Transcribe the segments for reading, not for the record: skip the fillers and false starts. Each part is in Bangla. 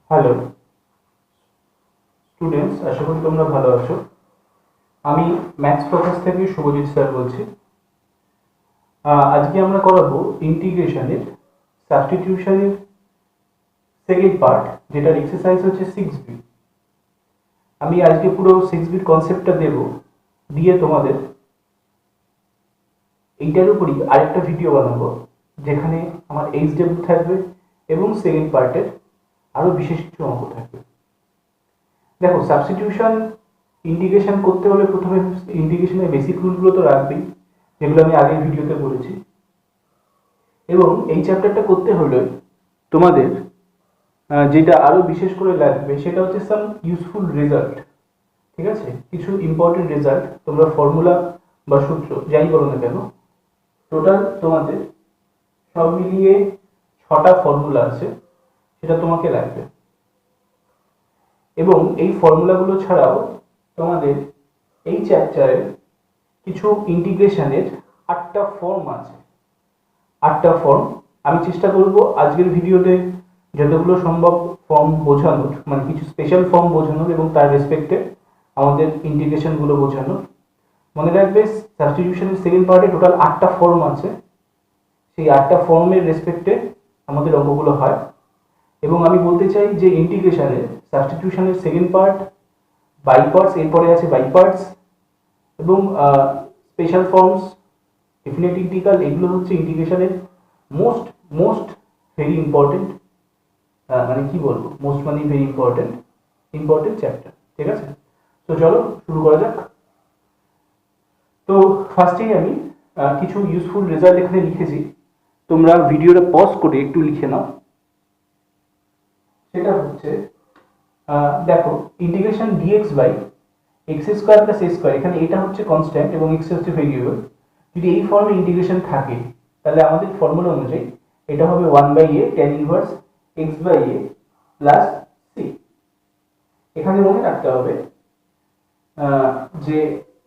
হ্যালো স্টুডেন্টস, আশা করি তোমরা ভালো আছো। আমি ম্যাথস প্রফেস থেকে শুভজিৎ স্যার বলছি। আজকে আমরা করাবো ইন্টিগ্রেশনের সাবস্টিটিউশনের সেকেন্ড পার্ট, যেটার এক্সারসাইজ হচ্ছে 6B। আমি আজকে পুরো 6Bর কনসেপ্টটা দেব, দিয়ে তোমাদের এইটার উপরই আরেকটা ভিডিও বানাবো, যেখানে আমার এইচডব্লিউ থাকবে এবং সেকেন্ড পার্টের আরও বিশেষ কিছু অঙ্ক থাকবে। দেখো, সাবস্টিটিউশন ইন্টিগ্রেশন করতে হলে প্রথমে ইন্টিগ্রেশনের বেসিক রুলগুলো তো রাখবেই, যেগুলো আমি আগের ভিডিওতে বলেছি। এবং এই চ্যাপ্টারটা করতে হলে তোমাদের যেটা আরো বিশেষ করে লাগবে সেটা হচ্ছে সাম ইউজফুল রেজাল্ট। ঠিক আছে, কিছু ইম্পর্টেন্ট রেজাল্ট, তোমরা ফর্মুলা বা সূত্র যাই বলো না কেন, টোটাল তোমাদের সব মিলিয়ে 6টা ফর্মুলা আছে, সেটা তোমাকে লাগবে। এবং এই ফর্মুলাগুলো ছাড়াও তোমাদের এই চ্যাপ্টারে কিছু ইন্টিগ্রেশনের 8টা ফর্ম আছে। 8টা ফর্ম আমি চেষ্টা করব আজকের ভিডিওতে যতগুলো সম্ভব ফর্ম বোঝানোর, মানে কিছু স্পেশাল ফর্ম বোঝানোর এবং তার রেসপেক্টে আমাদের ইন্টিগ্রেশনগুলো বোঝানোর। মনে রাখবে, সাবস্টিটিউশনের সেকেন্ড পার্টে টোটাল 8টা ফর্ম আছে, সেই 8টা ফর্মের রেসপেক্টে আমাদের অঙ্কগুলো হয়। এবং আমি বলতে চাই যে ইন্টিগ্রেশনের সাবস্টিটিউশনের সেকেন্ড পার্ট, বাই পার্টস, এরপরে আছে বাই পার্টস এবং স্পেশাল ফর্মস, ডেফিনেট ইন্টিগ্রাল, এগুলো হচ্ছে ইন্টিগ্রেশনের মোস্ট মোস্ট ভেরি ইম্পর্টেন্ট, মানে কি বলবো, মোস্ট মানে ভেরি ইম্পর্টেন্ট চ্যাপ্টার। ঠিক আছে, তো চলো শুরু করা যাক। তো ফার্স্টেই আমি কিছু ইউজফুল রেজাল্ট এখানে লিখেছি, তোমরা ভিডিওটা পজ করে একটু লিখে নাও। সেটা হচ্ছে, দেখো, integration dx by x square plus a square, এখানে এটা হচ্ছে কনস্ট্যান্ট এবং এক্স হচ্ছে ভেরিয়েবল। যদি এই ফর্মে ইন্টিগ্রেশন থাকে, তাহলে আমাদের ফর্মুলা অনুযায়ী এটা হবে 1/a tan inverse x/a plus c। এখানে মনে রাখতে হবে যে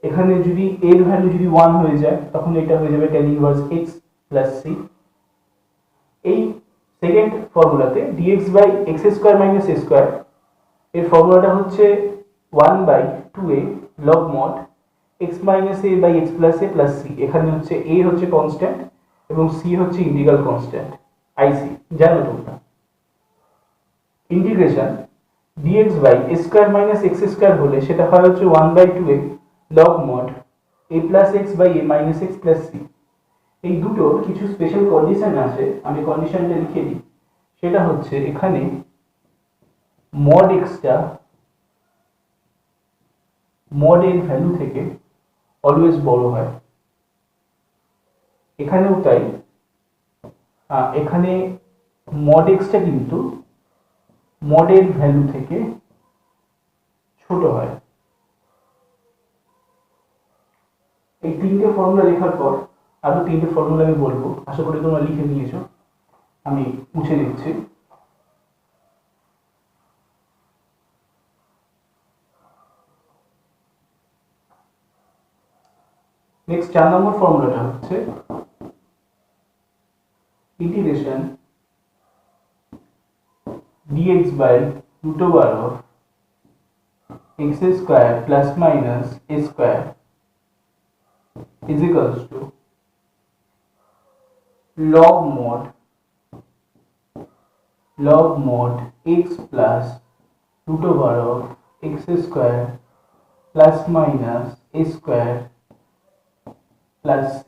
এখানে যদি এর ভ্যালু যদি 1 হয়ে যায়, তখন এটা হয়ে যাবে tan inverse x plus c। এই সেকেন্ড ফর্মুলাতে dx by x square minus a square, এর ফর্মুলাটা হচ্ছে 1/2a log mod x minus a by x plus a plus c। এখানে হচ্ছে a হচ্ছে কনস্ট্যান্ট এবং c হচ্ছে ইন্টিগ্রাল কনস্ট্যান্ট আইসি, জানো তোমরা। Integration dx by a square minus x square হলে সেটা হয় হচ্ছে 1/2a log mod a plus x by a minus x plus c। এই দুটোর কিছু স্পেশাল কন্ডিশন আছে, আমি কন্ডিশনটা লিখে দিই। সেটা হচ্ছে, এখানে mod xটা mod এর ভ্যালু থেকে অলওয়েজ বড় হয়, এখানেও তাই। এখানে mod xটা কিন্তু mod এর ভ্যালু থেকে ছোট হয়। এই তিনটে ফর্মুলা লেখার পর আরো তিনটে ফর্মুলা আমি বলবো, আশা করি তোমরা লিখে নিয়েছো, আমি মুছে দিচ্ছি। নেক্সট 4 নম্বর ফর্মুলাটা হচ্ছে integration dx by root over of x square plus minus a square is equals to log mod x plus root over of x square plus minus a square plus c।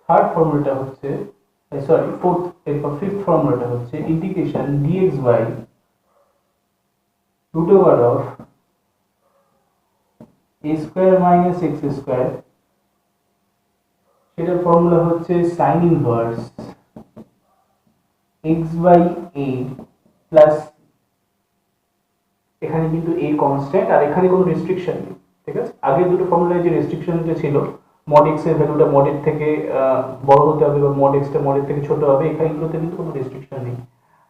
Third ফর্মুলাটা হচ্ছে, সরি ফিফথ ফর্মুলাটা হচ্ছে integration dx by root over of a square minus x square, সেটার ফর্মুলা হচ্ছে sin inverse x by a plus, এখানে কিন্তু a কনস্ট্যান্ট আর এখানে কোনো রেস্ট্রিকশন নেই। ঠিক আছে, আগের দুটো ফর্মুলায় যে রেস্ট্রিকশনটা ছিল, mod x এর ভ্যালুটা mod এর থেকে বড় হতে হবে বা mod x টা mod এর থেকে ছোট হবে, এখানেগুলোতে কিন্তু কোনো রেস্ট্রিকশন নেই।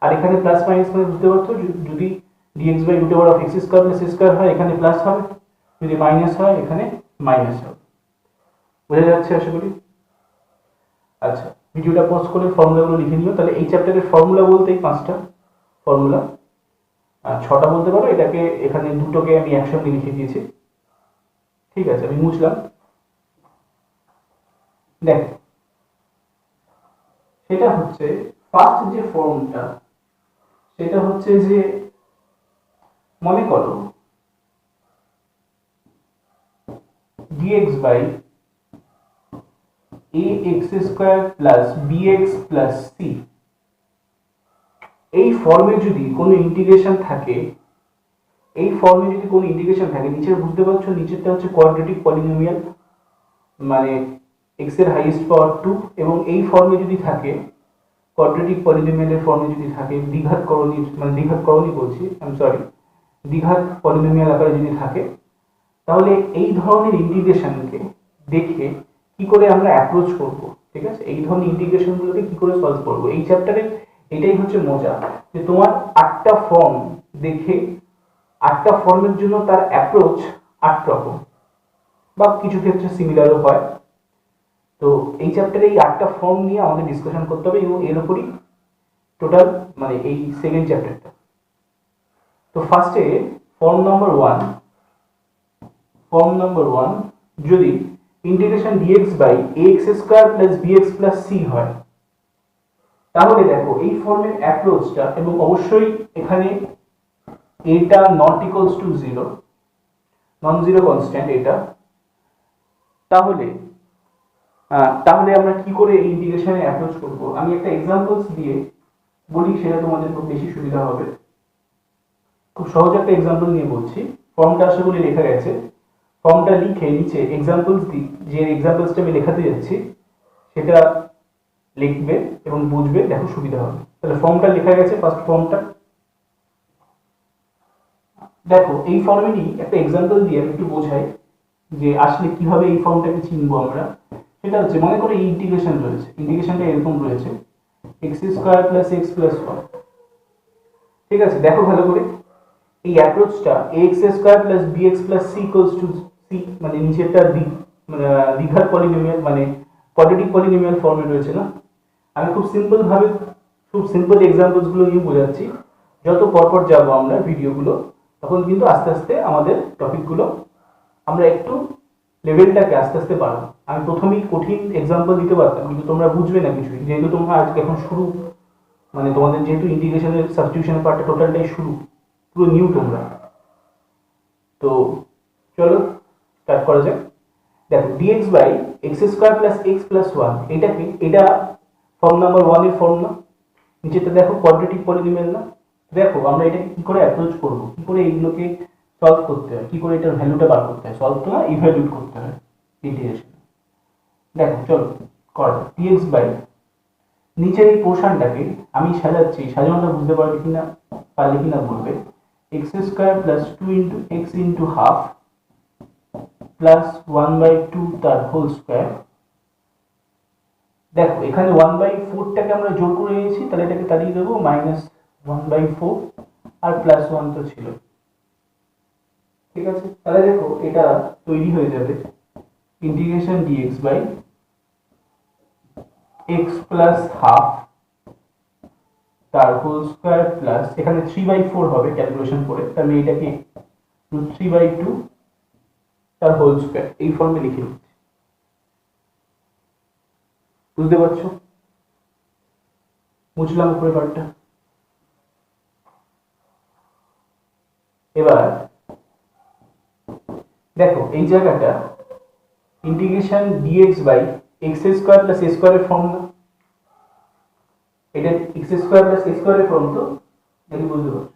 আর এখানে প্লাস মাইনাস মানে বুঝতে পারছো, যদি dx by root over of x square plus a square হয়, এখানে প্লাস হবে, যদি মাইনাস হয় এখানে মাইনাস হবে। বোঝা যাচ্ছে আশা করি। আচ্ছা, ভিডিওটা পজ করে ফর্মুলাগুলো লিখে নিও। তাহলে এই চ্যাপ্টারের ফর্মুলা বলতে এই 5টা ফর্মুলা, 6টা বলতে পারো, এটাকে এখানে দুটোকে আমি একসঙ্গে লিখে দিয়েছি। ঠিক আছে, আমি মুছলাম। দেখ, সেটা হচ্ছে ফার্স্ট যে ফর্মটা, সেটা হচ্ছে যে মনে করো dx by ax square plus bx plus c, এই ফর্মে যদি কোনো ইন্টিগ্রেশন থাকে, নিচের বুঝতে পারছো, নিচেরটা হচ্ছে কোয়াড্রেটিক পলিনোমিয়াল, মানে x এর হাইয়েস্ট পাওয়ার 2, এবং এই ফর্মে যদি থাকে, কোয়াড্রেটিক পলিনোমিয়ালের ফর্মে যদি থাকে, দ্বিঘাত করণী বলছি, দ্বিঘাত পলিনোমিয়াল আকারে যদি থাকে, তাহলে এই ধরনের ইন্টিগ্রেশনকে দেখে কি করে আমরা অ্যাপ্রোচ করব, ঠিক আছে, এই ধরনের ইন্টিগ্রেশনগুলোকে কি করে সলভ করব, এই চ্যাপ্টারে এটাই হচ্ছে মজা, যে তোমার 8টা ফর্ম দেখে 8টা ফর্মের জন্য তার অ্যাপ্রোচ 8 রকম, বা কিছু ক্ষেত্রে সিমিলারও হয়। তো এই চ্যাপ্টারে এই 8টা ফর্ম নিয়ে আমাদের ডিসকাশন করতে হবে, এবং এর উপরই টোটাল মানে এই সেকেন্ড চ্যাপ্টারটা। তো ফার্স্টে ফর্ম নাম্বার 1, যদি integration dx by ax square plus bx plus c হয়, তাহলে দেখো এই ফর্মের অ্যাপ্রোচটা, এবং অবশ্যই এখানে এটা not equals to 0, non zero constant এটা, তাহলে আমরা কি করে এই ইন্টিগ্রেশনে অ্যাপ্রোচ করব, আমি একটা এক্সাম্পলস দিয়ে বলি, সেটা তোমাদের খুব বেশি সুবিধা হবে। খুব সহজ একটা এক্সাম্পল নিয়ে বলছি, ফর্মটা আশা করি লেখা গেছে। ফর্মটা লিখে নিচে এক্সাম্পলস দিই, যে এক্সাম্পলসটা আমি লেখাতে যাচ্ছি সেটা লিখবে এবং বুঝবে, দেখো সুবিধা হবে। তাহলে ফর্মটা লেখা গেছে, ফার্স্ট ফর্মটা দেখো। এই ফর্মেরই একটা এক্সাম্পল দিয়ে আমি একটু বোঝাই যে আসলে কিভাবে এই ফর্মটাকে চিনবো আমরা। সেটা হচ্ছে, মনে করো এই ইন্টিগ্রেশন রয়েছে, ইন্টিগ্রেশনটা এরকম রয়েছে, x square plus x plus 1, ঠিক আছে। দেখো ভালো করে, এই অ্যাপ্রোচটা ax square plus bx plus c equals to c, মানে নিচেরটা দ্বিঘাত পলিনোমিয়াল, মানে কোয়াড্রেটিক পলিনোমিয়াল ফর্মে রয়েছে না। আমি খুব সিম্পল এক্সাম্পলস গুলো নিয়ে বোঝাচ্ছি। যত পরপর যাবো আমরা ভিডিওগুলো, তখন কিন্তু আস্তে আস্তে আমাদের টপিকগুলো আমরা একটু লেভেলটাকে আস্তে আস্তে বাড়াবো। আমি প্রথমেই কঠিন এক্সাম্পল দিতে পারতাম, কিন্তু তোমরা বুঝবে না কিছুই, যেহেতু তোমরা আজকে এখন শুরু, মানে তোমাদের যেহেতু ইন্টিগ্রেশনের সাবস্টিটিউশনের পার্টটা টোটালটাই শুরু, পুরো নিউ তোমরা। তো চলো স্টার্ট করা যাক। দেখো dx by x square plus x plus 1, এটা ফর্ম নাম্বার 1 এর ফর্ম না, নিচেটা দেখো কোয়াড্রেটিক পলিনোমিয়াল না। দেখো আমরা এটাকে কি করে অ্যাপ্রোচ করব, কি করে এইগুলোকে সলভ করতে হয়, কি করে এটার ভ্যালুটা বার করতে হয়, সলভ তো না, ইভ্যালুয়েট করতে হয় ইন্টিগ্রেশন। দেখো চলো করা যাক। dx বাই, নিচের এই পোর্শনটাকে আমি সাজাচ্ছি, সাজানোটা বুঝতে পারবে কিনা বলবে, x square plus 2 into x into half plus 1/2 তার হোল স্কয়ার। দেখো এখানে 1/4টাকে আমরা যোগ করে নিয়েছি, তাহলে এটাকে তাড়িয়ে দেবো, -1/4 আর প্লাস 1 তো ছিল, ঠিক আছে। তাহলে দেখো এটা তৈরি হয়ে যাবে integration dx by x plus half তার হোল স্কয়ার প্লাস, এখানে 3/4 হবে ক্যালকুলেশন করে, তাহলে এটাকে √3/2 তার হোল স্কয়ার, এই ফর্মে লিখে দিচ্ছি। বুঝতে পারছো? বুঝলাম উপরে পার্টটা। এবার দেখো এই জায়গাটা integration dx by x square plus a স্কয়ারের ফর্ম না, এটা এক্স স্কয়ার প্লাস এ স্কয়ারের ফর্ম, তো দেখি বুঝতে পারছো।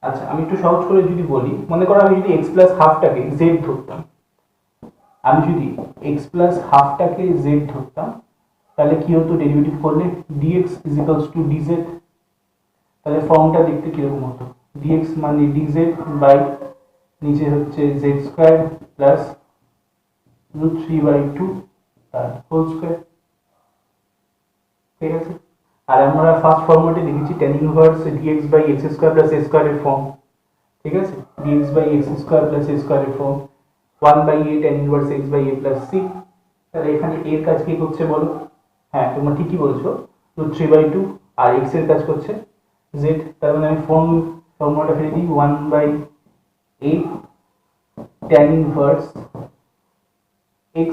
আচ্ছা আমি একটু সহজ করে যদি বলি, মনে করো আমি যদি x প্লাস হাফটাকে z ধরতাম, তাহলে কি হতো, ডেরিভেটিভ করলে dx is equals to dz, তাহলে ফর্মটা দেখতে কিরকম হতো, dx মানে dz বাই নিচে হচ্ছে z স্কয়ার প্লাস √3/2 তার হোল স্কয়ার, ঠিক আছে। আর আমরা ফার্স্ট ফর্মেটে লিখেছি tan inverse dx by x square plus a square এর ফর্ম, ঠিক আছে, dx by x square plus a square এর form, 1/a tan inverse x by a plus c। তাহলে এখানে এর কাজ কি করছে বলো, হ্যাঁ তোমরা ঠিকই বলছো, √3/2 আর x এর কাজ করছে z, তার মানে আমি ফর্মুলাটা ফেলে দিই 1/8 tan ইনভার্স x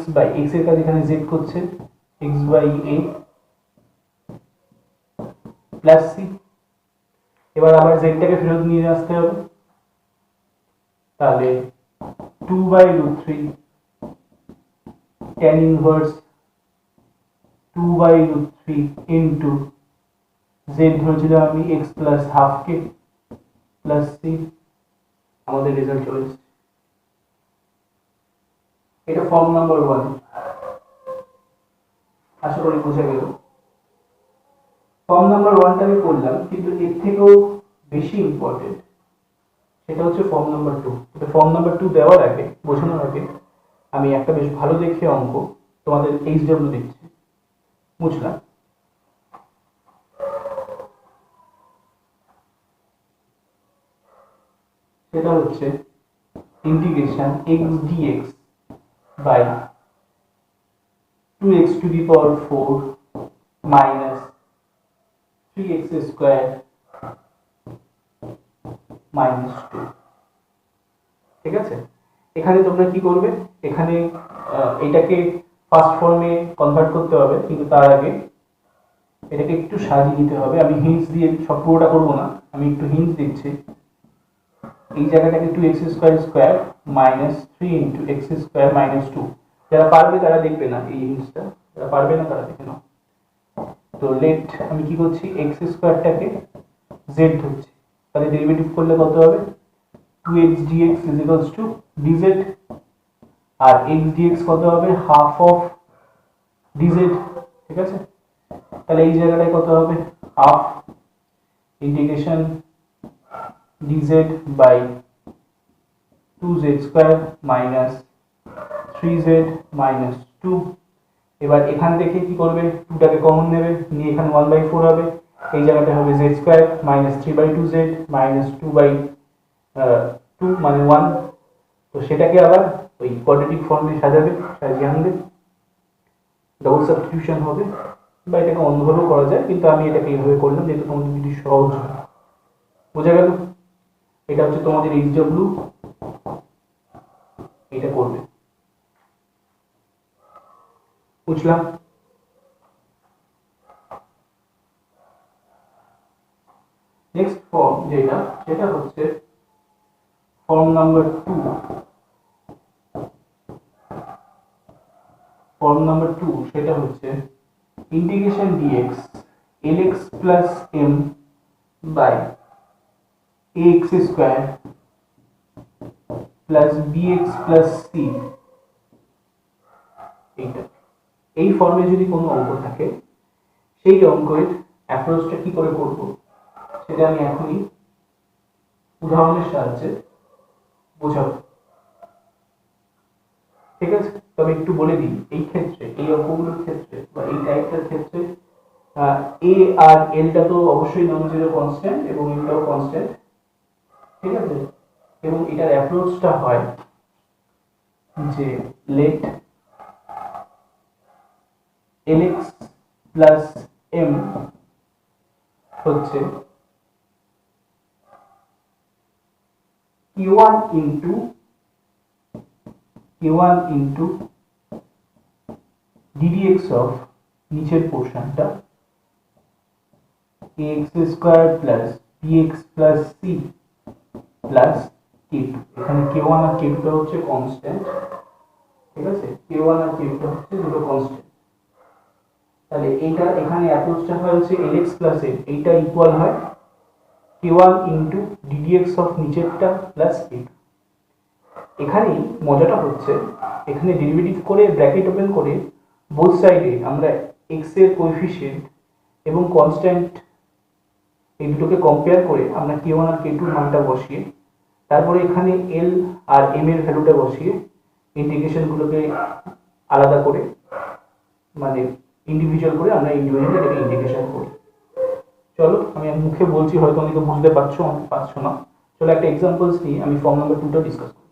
এর কাজ এখানে z করছে x/8 প্লাস c। এবার আবার z টাকে ফেরত নিয়ে আসতে হবে, তাহলে 2/√3 tan ইনভার্স 2/√3 ইন্টু z ধরেছিলাম আমি x plus half k plus c। আমাদের রেজাল্ট চলে এসেছে। এটা ফর্ম নাম্বার 1, আশা করি বুঝে গেল। ফর্ম নাম্বার 1টা আমি করলাম, কিন্তু এর থেকেও বেশি ইম্পর্টেন্ট সেটা হচ্ছে ফর্ম নাম্বার 2। এটা ফর্ম নাম্বার 2 দেওয়ার আগে, বোঝানোর আগে আমি একটা বেশ ভালো দেখে অঙ্ক তোমাদের HW দিচ্ছি, বুঝলাম? সেটা হচ্ছে integration x dx by 2x to the power 4 minus 3x square minus 2। ঠিক আছে, এখানে তোমরা কি করবে, এখানে এটাকে ফার্স্ট ফর্মে কনভার্ট করতে হবে, কিন্তু তার আগে এটাকে একটু সাজিয়ে নিতে হবে। আমি হিন্টস দিয়ে সব পুরোটা করবো না, আমি একটু হিন্টস দিচ্ছি। এই জায়গাটাকে 2x square square minus 3 into x square minus 2। যারা পারবে তারা দেখবে না এই হিন্টসটা, যারা পারবে না তারা দেখে নাও। তো লেট আমি কি করছি, x স্কয়ারটাকে z ধরছি, তাহলে ডেরিভেটিভ করলে কত হবে, 2x dx is equals to dz, R x dx কত হবে, হাফ অফ dz। ঠিক আছে, তাহলে এই জায়গাটায় কত হবে, half integration dz by 2z square minus 3z minus 2। এবার এখান থেকে কি করবে, 2টাকে কমন নেবে, নিয়ে এখানে 1/4 হবে, এই জায়গাটা হবে z square minus 3/2z minus 2/2 মানে 1। তো সেটাকে আবার ওই কোয়াড্রেটিক ফর্মে সাজাবে, সাজিয়ে আনবে, ডবল সাবস্টিটিউশন হবে, বা এটাকে অন্যভাবেও করা যায়, কিন্তু আমি এটাকে এইভাবে করলাম যেহেতু তোমাদের যদি সহজ হয়। বোঝা গেল? এটা হচ্ছে তোমাদের HW, এটা করবে, বুঝলাম? নেক্সট ফর্ম যেটা, সেটা হচ্ছে ফর্ম নাম্বার 2। ফর্ম নাম্বার 2 সেটা হচ্ছে integration dx lx plus m by ax square plus bx plus c। এইটা, এই ফর্মে যদি কোনো অঙ্ক থাকে, সেই অঙ্কের অ্যাপ্রোচটা কি করে করব সেটা আমি এখনই উদাহরণের সাহায্যে বোঝাবো। ঠিক আছে, তবে একটু বলে দিই, এই ক্ষেত্রে এই অঙ্কগুলোর ক্ষেত্রে বা এই টাইপটার ক্ষেত্রে a আর l টা তো অবশ্যই নন জিরো কনস্ট্যান্ট এবং m টাও কনস্ট্যান্ট। ঠিক আছে, এবং এটার অ্যাপ্রোচটা হয় যে লেট lx প্লাস m হচ্ছে q1 ইন্টু ddx অফ নিচের পোর্শনটা ax square plus bx plus c plus k2। এখানে k1 আর k2 টা হচ্ছে কনস্ট্যান্ট। ঠিক আছে, k1 আর k2 টা হচ্ছে দুটো কনস্ট্যান্ট। তাহলে এইটা এখানে অ্যাপ্রোচটা হয় হচ্ছে lx প্লাস m, এইটা ইকুয়াল হয় k1 ইন্টু ddx অফ নিচেরটা প্লাস k2। এখানে মজাটা হচ্ছে, এখানে ডেরিভেটিভ করে ব্র্যাকেট ওপেন করে বোথ সাইডে আমরা x এর কোএফিসিয়েন্ট এবং কনস্ট্যান্ট এই দুটোকে কম্পেয়ার করে আমরা k1 আর k2 এর মানটা বসিয়ে, তারপরে এখানে l আর m এর ভ্যালুটা বসিয়ে ইন্টিগ্রেশনগুলোকে আলাদা করে, মানে ইন্ডিভিজুয়াল করে আমরা ইন্ডিভিজুয়ালি এটাকে ইন্টিগ্রেশন করি। চলো, আমি মুখে বলছি, হয়তো অনেকে বুঝতে পারছো, অনেকে পারছো না। চলো একটা এক্সাম্পলস নিয়ে আমি ফর্ম নাম্বার 2টা ডিসকাস করি।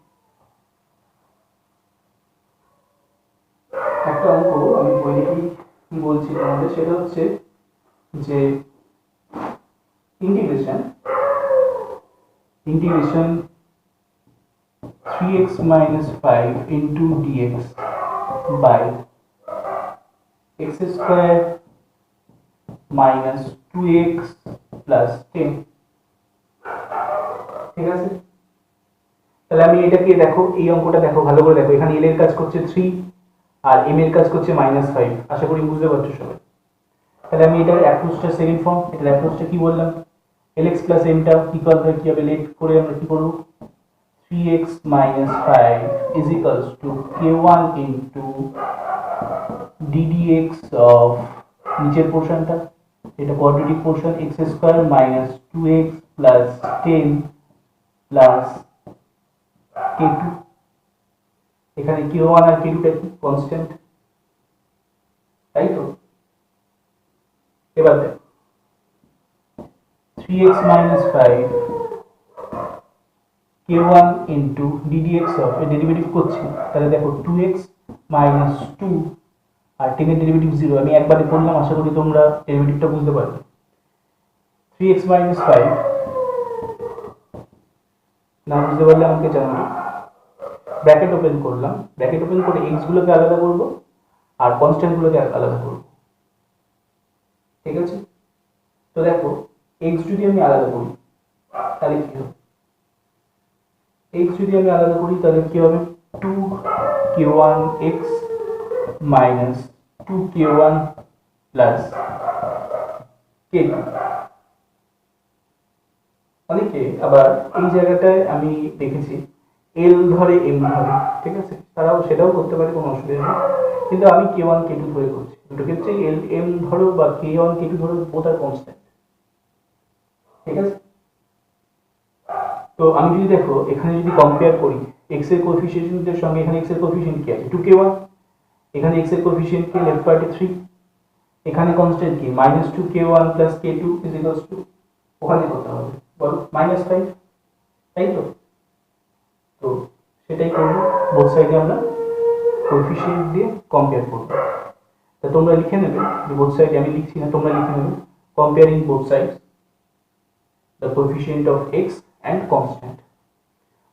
একটা অঙ্ক আমি বই দেখি কি বলছি তোমাদের, সেটা হচ্ছে যে integration 3x minus 5 into dx by x square minus 2x plus 10। ঠিক আছে, তাহলে আমি এটাকে দেখো, এই অঙ্কটা দেখো ভালো করে দেখো, এখানে l এর কাজ করছে 3 আর m এর কাজ করছে -5। আশা করি বুঝতে পারছো সবাই। তাহলে আমি এটার অ্যাপ্রোচটা সেকেন্ড ফর্ম, এটার অ্যাপ্রোচটা কি বললাম, lx plus m টা ইকুয়াল কি হবে, লেট করে আমরা কি করব, 3x minus 5 is equals to k1 into ddx of নিচের পোর্শনটা, এটা quadratic portion, x square minus 2x plus 10 plus k2। এখানে k1 আর k2 টা কি কনস্ট্যান্ট, তাই তো। এবার দেখো 3x minus 5 k1 into ddx of এর ডেরিভেটিভ করছি, তাহলে দেখো 2x minus 2 আর 10 এর ডেরিভেটিভ 0। আমি একবারে করলাম, আশা করি তোমরা ডেরিভেটিভটা বুঝতে পারবে। 3x minus 5 না বুঝতে পারলে আমাকে জানাবে। ব্র্যাকেট ওপেন করলাম, ব্র্যাকেট ওপেন করে x গুলোকে আলাদা করব আর কনস্ট্যান্ট গুলোকে আলাদা করব। ঠিক আছে, তো দেখো x যদি আমি আলাদা করি তাহলে কি হবে, x যদি আমি আলাদা করি তাহলে কি হবে, 2k1x minus 2k1 plus k2। অনেকে আবার এই জায়গাটায় আমি দেখেছি l ধরে m ধরে, ঠিক আছে, তারাও সেটাও করতে পারে, কোনো অসুবিধা নেই, কিন্তু আমি k1 k2 ধরে করছি। দুটো ক্ষেত্রে l m ধরো বা k1 k2 ধরো, বোথ আর কনস্ট্যান্ট। ঠিক আছে, তো আমি যদি দেখো এখানে যদি কম্পেয়ার করি x এর কোএফিসিয়েন্টের সঙ্গে, এখানে x এর কোএফিসিয়েন্ট কি আছে, 2k1, এখানে x এর কোএফিসিয়েন্ট কি, লেফট পার্টে 3, এখানে কনস্ট্যান্ট কি -2k1 plus k2 is equals to, ওখানে কত হবে বলো, -5, তাই তো। তো সেটাই করব, বোথ সাইডে আমরা কোএফিসিয়েন্ট দিয়ে কম্পেয়ার করব। তা তোমরা লিখে নেবে যে বোথ সাইডে, আমি লিখছি না, তোমরা লিখে নেবে, comparing both sides the coefficient of x and constant,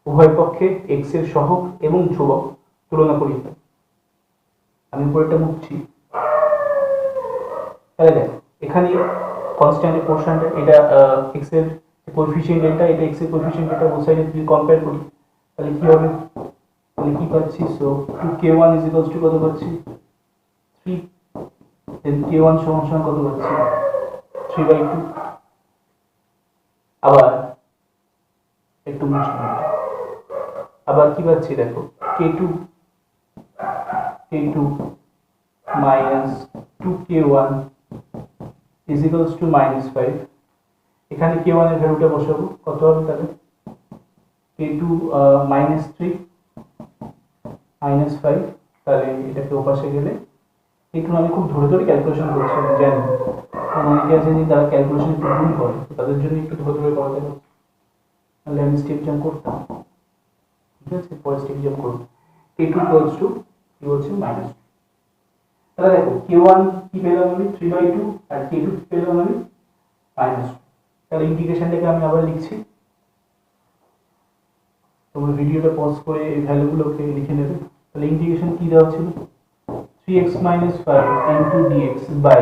উভয় পক্ষে x এর সহগ এবং ধ্রুবক তুলনা করি। আমি উপরেরটা মুছছি, তাহলে দেখো এখানে কনস্ট্যান্ট পোর্শনটা, এটা x এর কোএফিসিয়েন্ট, এটা x এর কোএফিসিয়েন্ট, এটা বোথ সাইডে যদি কম্পেয়ার করি তাহলে কি হবে, তাহলে কি পাচ্ছি, so 2k1 is equals to কত পাচ্ছি, 3, দেন k1 সমান কত পাচ্ছি, 3/2। আবার একটু মুছে নেব, আবার কি পাচ্ছি দেখো, k2 minus 2k1 is equals to -5। এখানে k1 এর ভ্যালুটা বসাবো, কত হবে তাহলে, k2 -3 -5, তাহলে এটাকে ওপাশে গেলে একটু, আমি খুব ধরে ধরে ক্যালকুলেশন করছি, আমি জানি অনেকে আছে যে তারা ক্যালকুলেশন একটু ভুল করে, তাদের জন্য একটু ধরে ধরে করাতে হবে, তাহলে আমি স্টেপ জাম্প করতাম। ঠিক আছে, পরে স্টেপ জাম্প করব, k2 equals to কি বলছে -2। তাহলে দেখো k1 কি পেলাম আমি, 3/2, আর k2 কি পেলাম আমি, -2। তাহলে ইন্টিগ্রেশনটাকে আমি আবার লিখছি, তোমরা ভিডিওটা পজ করে এই ভ্যালুগুলোকে লিখে নেবে। তাহলে ইন্টিগ্রেশন কি দেওয়া ছিল, 3x minus 5 into dx by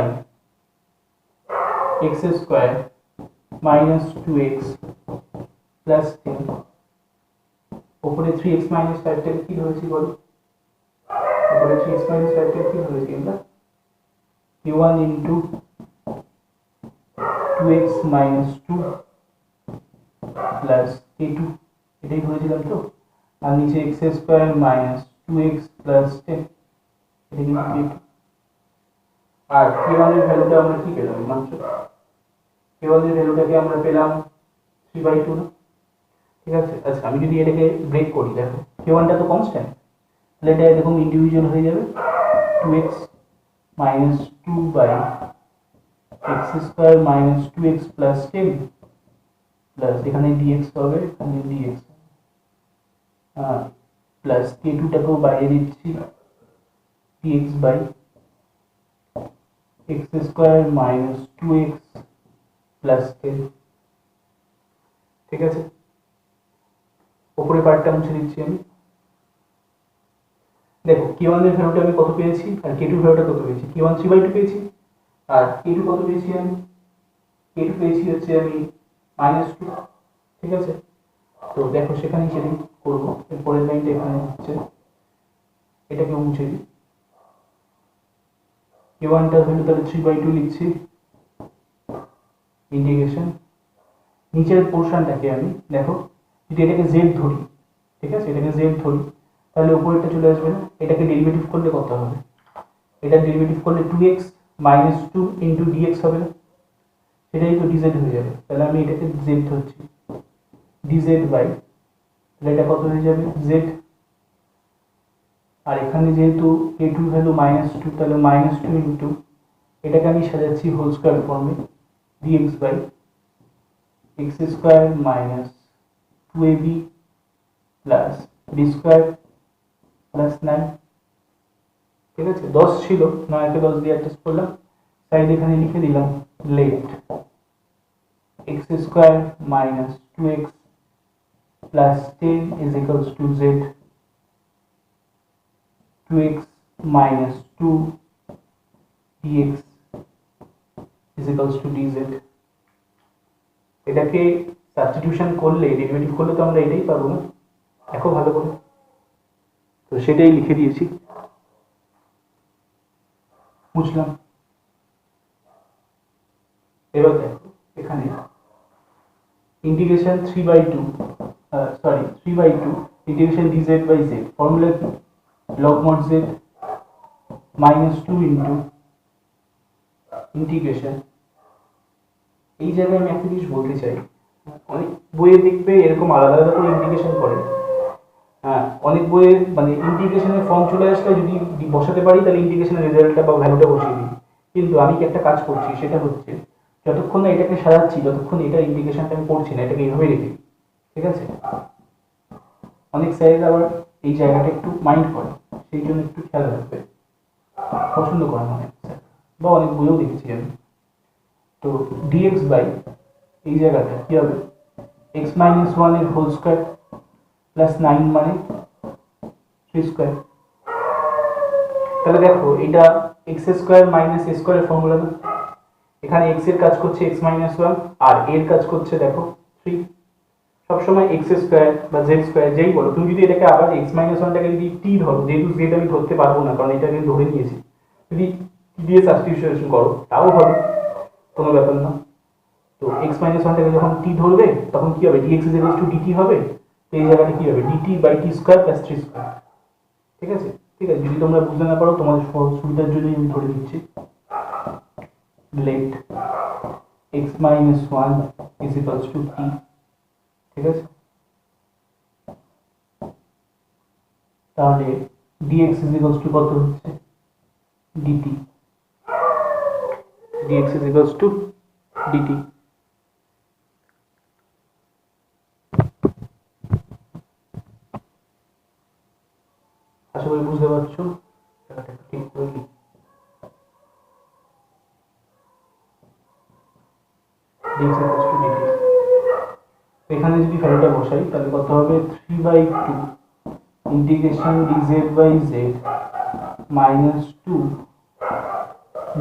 x square minus 2x plus 10। উপরে 3x minus 5 টাকে কি ধরেছি বলো, উপরে 3x minus 5 টাকে কি ধরেছি আমরা, k1 into 2x minus 2 plus k2, এটাই ধরেছিলাম তো, আর নিচে x square minus 2x plus 10, এটা কিন্তু k2। আর k1 এর ভ্যালুটা আমরা কি পেলাম, মাত্র k1 এর ভ্যালুটাকে আমরা পেলাম 3/2 না। ঠিক আছে, আচ্ছা আমি যদি এটাকে ব্রেক করি, দেখো k1 টা তো কনস্ট্যান্ট, তাহলে এটা এরকম ইন্ডিভিজুয়াল হয়ে যাবে, 2x minus 2 by x square minus 2x plus 10 plus এখানে dx হবে, এখানে dx প্লাস k2 টাকেও বাইরে দিচ্ছি, dx by x square minus 2x plus 10। ঠিক আছে, উপরে পার্টটা মুছে দিচ্ছি আমি। দেখো k1 এর ভ্যালুটা আমি কত পেয়েছি আর k2 এর ভ্যালুটা কত পেয়েছি। k1 3/2 পেয়েছি আর k2 কত পেয়েছি আমি, k2 পেয়েছি হচ্ছে আমি -2। ঠিক আছে, তো দেখো সেখানেই সেদিন করবো। পরের লাইনটা এখানে হচ্ছে, এটাকে মুছে দিই। k1 টার ভ্যালু তাহলে 3/2 লিখছি, ইন্টিগ্রেশন নিচের পোর্শনটাকে আমি দেখো যদি এটাকে z ধরি, ঠিক আছে, এটাকে z ধরি তাহলে উপরেরটা চলে আসবে না, এটাকে ডেরিভেটিভ করলে কত হবে, এটা ডেরিভেটিভ করলে 2x - 2 ইনটু dx হবে না, সেটাই তো dz হয়ে যাবে। তাহলে আমি এটাকে z ধরছি, dz বাই, তাহলে এটা কত হয়ে যাবে z। আর এখানে যেহেতু k2 ভ্যালু -2 তাহলে -2 ইনটু, এটাকে আমি সাজাচ্ছি হোল স্কয়ার ফর্মে, dx by x square minus 2ab plus d square plus 9। ঠিক আছে, 10 ছিল, 9 কে 10 দিয়ে অ্যাডজাস্ট করলাম, সাইড এখানে লিখে দিলাম left x square minus 2x plus 10 is equals to z, 2x minus 2 dx is equals to dz। এটাকে সাবস্টিটিউশন করলে, ডেরিভেটিভ করলে তো আমরা এটাই পাবো না, দেখো ভালো করে, তো সেটাই লিখে দিয়েছি, বুঝলাম। এবার দেখো এখানে integration 3/2 integration dz by z, formula কি, log mod z -2 into integration. এই জায়গায় আমি একটা জিনিস বলতে চাই, অনেক বইয়ে দেখবে এরকম আলাদা আলাদা করে ইন্টিগ্রেশন করে। হ্যাঁ, অনেক বইয়ে মানে ইন্টিগ্রেশনের ফর্ম চলে আসলে যদি বসাতে পারি তাহলে ইন্টিগ্রেশনের রেজাল্টটা বা ভ্যালুটা বসিয়ে দিই, কিন্তু আমি কি একটা কাজ করছি সেটা হচ্ছে যতক্ষণ না এটাকে সাজাচ্ছি ততক্ষণ এটা ইন্টিগ্রেশনটা আমি করছি না, এটাকে এইভাবে রেখে দিই। ঠিক আছে, অনেক স্যারের আবার এই জায়গাটা একটু মাইন্ড করে, সেই জন্য একটু খেয়াল রাখবে, পছন্দ করে না অনেক স্যার, বা অনেক বইও দেখেছি আমি। তো dx বাই এই জায়গাটা কি হবে, x - 1 এর হোল স্কয়ার প্লাস 9 মানে 3 স্কয়ার। তাহলে দেখো এটা x স্কয়ার মাইনাস a স্কয়ারের ফর্মুলা না, এখানে x এর কাজ করছে x - 1 আর a এর কাজ করছে দেখো 3। সবসময় x স্কয়ার বা z স্কয়ার যেই বলো, তুমি যদি এটাকে আবার x - 1 টাকে যদি t ধরো, যেহেতু z আমি ধরতে পারবো না কারণ এটা আমি ধরে নিয়েছি, যদি t দিয়ে সাবস্টিটিউশন করো তাও হবে, কোনো ব্যাপার না। তো x - 1 টাকে যখন t ধরবে তখন কি হবে, dx = dt হবে, তো এই জায়গাটা কি হবে dt by t square plus 3 square. ঠিক আছে, ঠিক আছে, যদি তোমরা বুঝতে না পারো তোমাদের সুবিধার জন্য আমি ধরে দিচ্ছি, late x - 1 is equals to t। ঠিক আছে, তাহলে dx is equals to কত হচ্ছে dt, dx is equals to dt। আশা করি বুঝতে পারছো, জায়গাটা একটু ঠিক করে লিখি, dx is equals to dt। এখানে যদি ভ্যালুটা বসাই তাহলে কত হবে 3/2 integration dz by z minus 2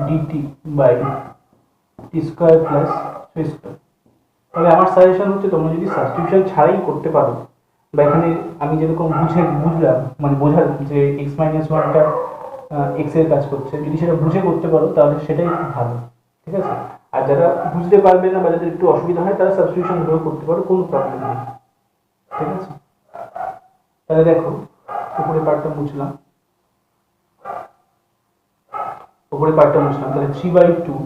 dt by t square plus 3 square. তবে আমার সাজেশন হচ্ছে তোমরা যদি সাবস্টিটিউশন ছাড়াই করতে পারো, বা এখানে আমি যেরকম বুঝলাম মানে বোঝার যে x - 1টা x এর কাজ করছে, যদি সেটা বুঝে করতে পারো তাহলে সেটাই খুব ভালো। ঠিক আছে, আর যারা বুঝতে পারবে না বা যাদের একটু অসুবিধা হয় তারা সাবস্টিটিউশন ধরে করতে পারো, কোনো প্রবলেম নেই। ঠিক আছে, তাহলে দেখো উপরে পার্টটা মুছলাম, তাহলে 3/2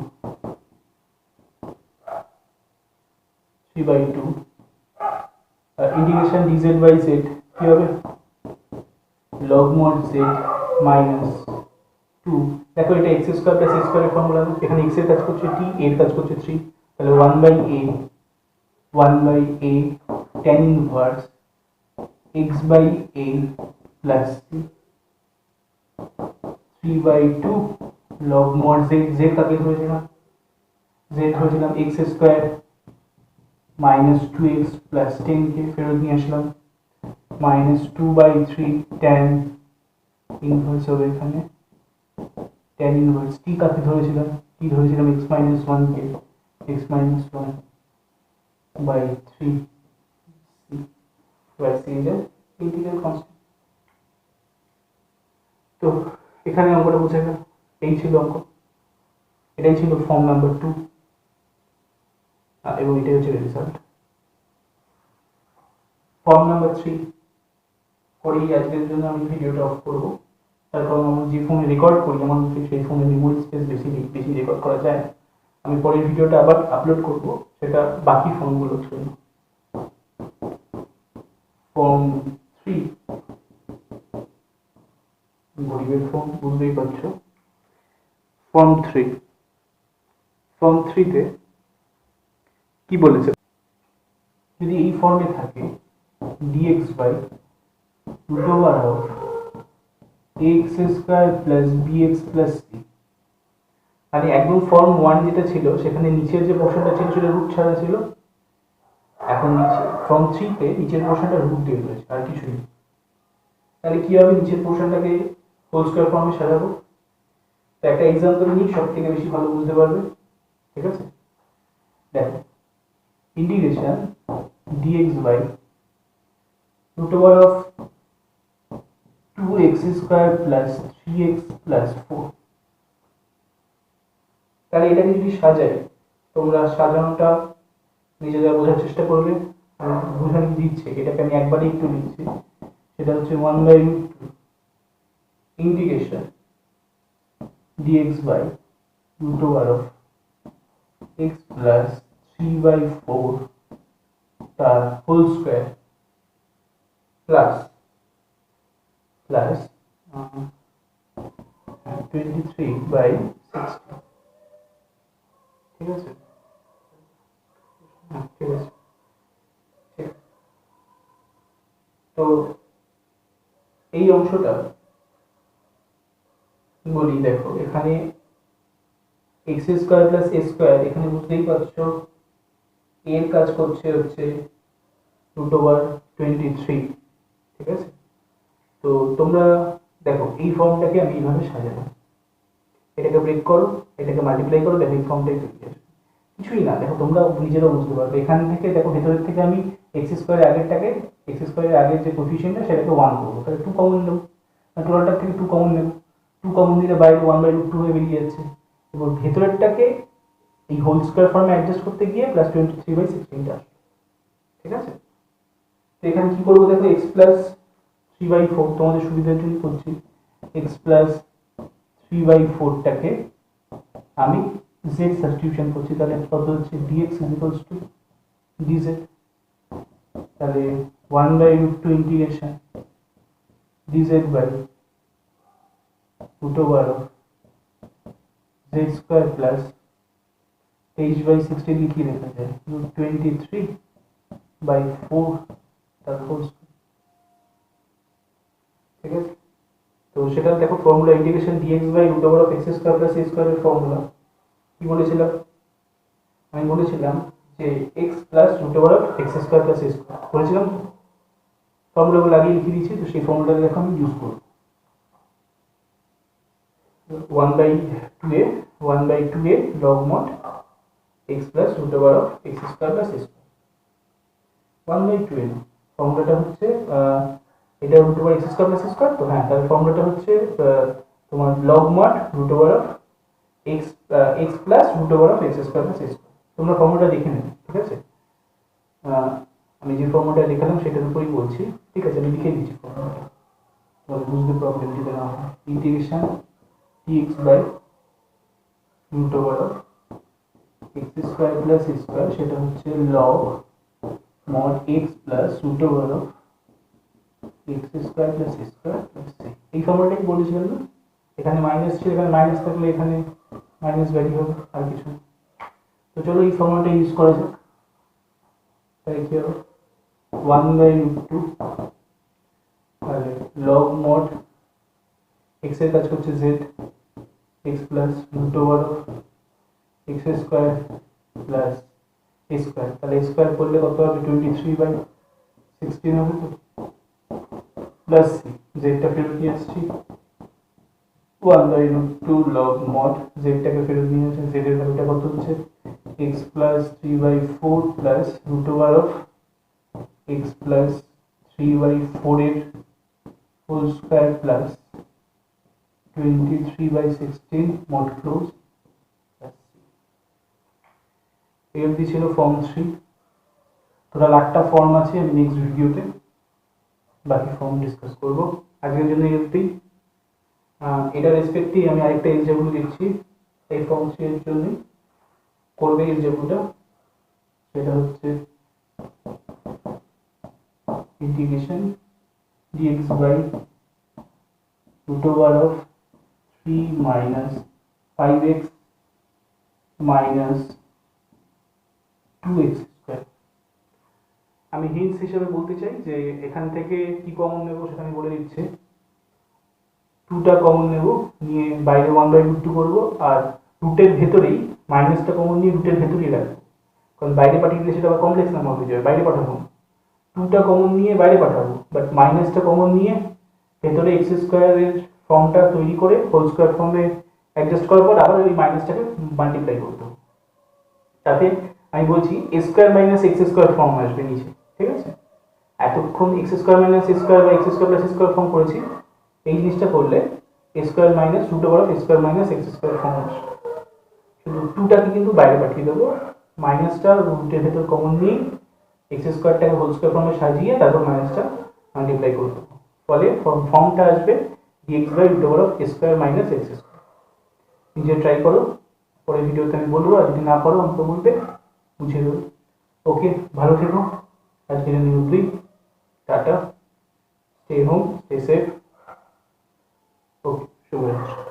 ইন্টিগ্রেশন dz বাই z কি হবে log mod z মাইনাস 2। দেখো এটা x স্কয়ার প্লাস a স্কয়ারের ফর্মুলা, এখানে x এর কাজ করছে t, a এর কাজ করছে 3, তাহলে 1/a tan inverse x by a plus 3/2 log mod Z, Z কাকে ধরেছিলাম, জেড ধরেছিলাম x square minus two x plus ten কে ফেরত নিয়ে আসলাম, minus two by three tan inverse হবে এখানে, টেন ইনভার্স টি কাকে ধরেছিলাম, টি ধরেছিলাম এক্স মাইনাস ওয়ান কে, x minus one by three by সিরিজের ইন্টিগ্রাল কনস্ট্যান্ট। তো এখানে অঙ্কটা বুঝে গেল, এই ছিল অঙ্ক, এটাই ছিল ফর্ম নাম্বার 2 এবং এটাই হচ্ছে রেজাল্ট। ফর্ম নাম্বার 3 করেই আজকের জন্য আমি ভিডিওটা অফ করবো, তার কারণ আমি যে ফোনে রেকর্ড করি আমার সেই ফোনে মেমোরি স্পেস বেশি রেকর্ড করা যায়, আমি পরের ভিডিওটা আবার আপলোড করব সেটা বাকি ফর্মগুলোর জন্য। ফর্ম 3 গরিবের ফর্ম বুঝতেই পারছো। ফর্ম 3 তে কি বলেছে, যদি এই ফর্মে থাকে dx by root over of x square plus bx plus c, মানে একদম ফর্ম 1 যেটা ছিল সেখানে নিচের যে পোর্শনটা ছিল সেটা রুট ছাড়া ছিল, এখন নিচে ফর্ম 3 তে নিচের পোর্শনটা রুট দিয়ে রয়েছে আর কিছু নেই। তাহলে কি হবে, নিচের পোর্শনটাকে হোল স্কয়ার ফর্মে সাজাবো। তো একটা एग्जांपल নিই, সবথেকে বেশি ভালো বুঝতে পারবে, ঠিক আছে। দেখো integration dx by root over of 2x square plus 3x plus 4, তাহলে এটাকে যদি সাজাই, তোমরা সাজানোটা নিজেরা বোঝার চেষ্টা করবে, বোঝানো দিচ্ছে এটাকে আমি একবারে একটু লিখছি, সেটা হচ্ছে 1 by root 2 integration dx by root over of x plus 3 by 4 তার হোল স্কয়ার প্লাস 23 বাই 60, ঠিক আছে, ঠিক আছে। তো এই অংশটা বলি, দেখো এখানে x square plus a square, এখানে বুঝতেই পারছো এর কাজ করছে হচ্ছে রুট ওভার 23, ঠিক আছে। তো তোমরা দেখো এই ফর্মটাকে আমি এইভাবে সাজালাম, এটাকে ব্রেক করো, এটাকে মাল্টিপ্লাই করো, দেখো এই ফর্মটাই তৈরি হবে। কিছুই না, দেখো তোমরা নিজেরাও বুঝতে পারবে, এখান থেকে দেখো ভেতরের থেকে আমি এক্স স্কোয়ারের আগেরটাকে, এক্স স্কোয়ারের আগের যে কোফিশিয়েন্টটা সেটাকে 1 করবো, তাহলে 2 কমন নেব, টোটালটার থেকে 2 কমন নেব, 2 কমন দিলে বাইরে 1 বাই রুট 2 হয়ে বেরিয়ে যাচ্ছে, এবং ভেতরেরটাকে এই হোল স্কয়ার ফর্মে অ্যাডজাস্ট করতে গিয়ে প্লাস 23 বাই 16টা আসবে, ঠিক আছে। তো এখানে কি করবো, দেখো x প্লাস 3 বাই 4 তোমাদের সুবিধার জন্য করছি, x প্লাস 3 বাই 4টাকে আমি z সাবস্টিটিউশন করছি, তাহলে কত হচ্ছে dx ইকুয়ালস টু dz, তাহলে 1 by root 2 integration dz by root over of z square plus h by 16 লিখে লেখা যায় রুট 23 বাই 4 তার হোল স্কয়ার, ঠিক আছে। তো সেটা দেখো formula integration dx by root over of x square plus a স্কয়ারের ফর্মুলা কি বলেছিলাম, আমি বলেছিলাম যে x plus root over of x square plus a square বলেছিলাম, ফর্মুলাগুলো লাগিয়ে লিখে দিয়েছি, তো সেই ফর্মুলাটা দেখো আমি ইউজ করব, 1 by 2a 1 by 2a log mod x plus root over of x square plus a square, 1 by 2a না, ফর্মুলাটা হচ্ছে এটা root over x square plus a square, তো হ্যাঁ তাহলে ফর্মুলাটা হচ্ছে তোমার log mod root over of x plus root over of x square plus a square, তোমরা ফর্মুলাটা দেখে নেবে, ঠিক আছে। আমি যে ফর্মুলাটা লিখলাম সেটার উপরই বলছি, ঠিক আছে, আমি লিখে দিচ্ছি ফর্মুলাটা, তাহলে বুঝতে প্রবলেম দিতে না হয়। Integration dx by root over of x square plus a square, সেটা হচ্ছে log mod x plus root over of x square plus a square plus c, এই ফর্মুলাটাই বলেছিলাম না, এখানে মাইনাস ছিল, এখানে মাইনাস থাকলে এখানে মাইনাস ভ্যালু হবে, আর কিছু। তো চলো এই ফর্মুলাটা ইউজ করা যাক, তাই কি হবে 1 বাই রুট 2 তাহলে লগ মড x এর কাজ করছে z x plus root over of x square plus a square, তাহলে স্কোয়ার করলে কত হবে 23/16 হবে তো, প্লাস সি জেডটা ফেরত নিয়ে আসছি 1/√2 log mod জেডটাকে ফেরত নিয়ে আসে, জেড এর ভ্যালুটা কত হচ্ছে x plus 3/4 plus root over of x plus 3/4 এর whole square plus 23/16 mod close. এই অবধি ছিল ফর্ম 3। টোটাল 8টা ফর্ম আছে, আমি নেক্সট ভিডিওতে বাকি ফর্ম ডিসকাস করব। আজকের জন্য এই অবধি। এটা রেসপেক্টে আমি আরেকটা এলজেবল দিচ্ছি এই ফর্ম 3 এর জন্য, করবে এলজেবলটা, সেটা হচ্ছে integration dx by root over of 3 minus 5x minus 2x square. আমি হিন্টস হিসেবে বলতে চাই যে এখান থেকে কি কমন নেব সেটা আমি বলে দিচ্ছি। 2টা কমন নেব, নিয়ে বাইরে 1/√2 করব, আর রুটের ভেতরেই মাইনাসটা কমন নিয়ে রুটের ভেতরেই রাখবো, কারণ বাইরে পাঠিয়ে দিলে সেটা আবার কমপ্লেক্স নাম্বার হয়ে যাবে, বাইরে পাঠাবো। 2টা কমন নিয়ে বাইরে পাঠাবো, বাট মাইনাসটা কমন নিয়ে ভেতরে এক্স স্কোয়ারের ফর্মটা তৈরি করে হোল স্কোয়ার ফর্মে অ্যাডজাস্ট করার পর আবার ওই মাইনাসটাকে মাল্টিপ্লাই করতে হবে, তাতে আমি বলছি a square minus x square form আসবে নিচে। ঠিক আছে, এতক্ষণ x square minus a square বা x square plus a square form করেছি, এই জিনিসটা করলে a square minus root over of a square minus x square form আসবে। শুধু 2টাকে কিন্তু বাইরে পাঠিয়ে দেবো, মাইনাসটা রুটের ভেতর কমন নিয়ে এক্স স্কোয়ারটাকে হোল স্কোয়ার ফর্মে সাজিয়ে তারপর মাইনাসটা মাল্টিপ্লাই করে দেবো, ফলে ফর্মটা আসবে dx by root over of a square minus x square. নিজে ট্রাই করো, পরের ভিডিওতে আমি বলবো, আর যদি না পারো আমাকে বলবে, বুঝিয়ে দেবো। ওকে, ভালো থেকো, আজকের জন্য tata, stay home, stay safe. Okay, শুভরাত্রি।